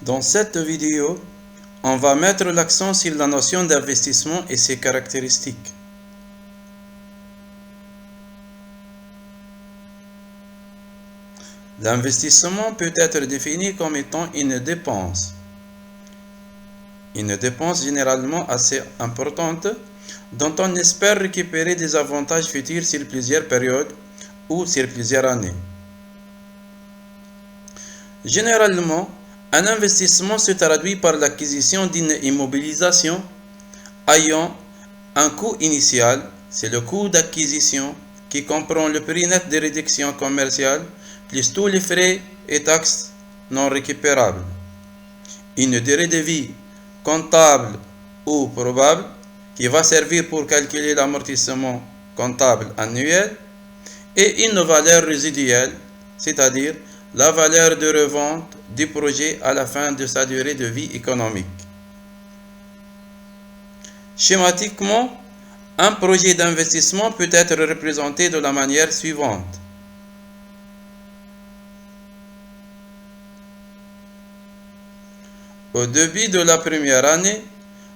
Dans cette vidéo, on va mettre l'accent sur la notion d'investissement et ses caractéristiques. L'investissement peut être défini comme étant une dépense généralement assez importante dont on espère récupérer des avantages futurs sur plusieurs périodes ou sur plusieurs années. Généralement, un investissement se traduit par l'acquisition d'une immobilisation ayant un coût initial, c'est le coût d'acquisition qui comprend le prix net des réductions commerciales plus tous les frais et taxes non récupérables. Une durée de vie comptable ou probable qui va servir pour calculer l'amortissement comptable annuel et une valeur résiduelle, c'est-à-dire la valeur de revente du projet à la fin de sa durée de vie économique. Schématiquement, un projet d'investissement peut être représenté de la manière suivante. Au début de la première année,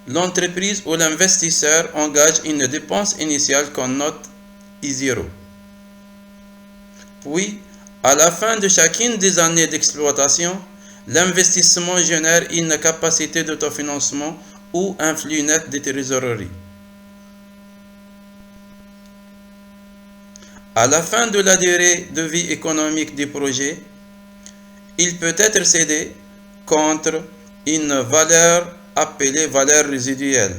l'entreprise ou l'investisseur engage une dépense initiale qu'on note I0. Puis, à la fin de chacune des années d'exploitation, l'investissement génère une capacité d'autofinancement ou un flux net de trésorerie. À la fin de la durée de vie économique du projet, il peut être cédé contre une valeur appelée valeur résiduelle.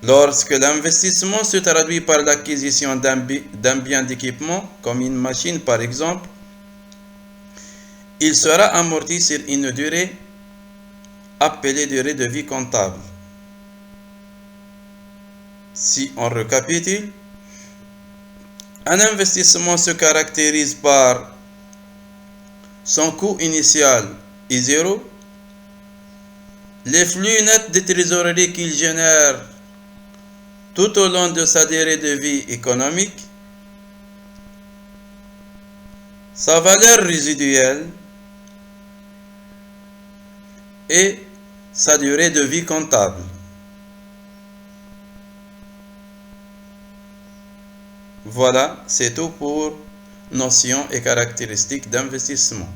Lorsque l'investissement se traduit par l'acquisition d'un bien d'équipement, comme une machine par exemple, il sera amorti sur une durée appelée durée de vie comptable. Si on récapitule, un investissement se caractérise par son coût initial est zéro, les flux nets de trésorerie qu'il génère tout au long de sa durée de vie économique, sa valeur résiduelle et sa durée de vie comptable. Voilà, c'est tout pour notions et caractéristiques d'investissement.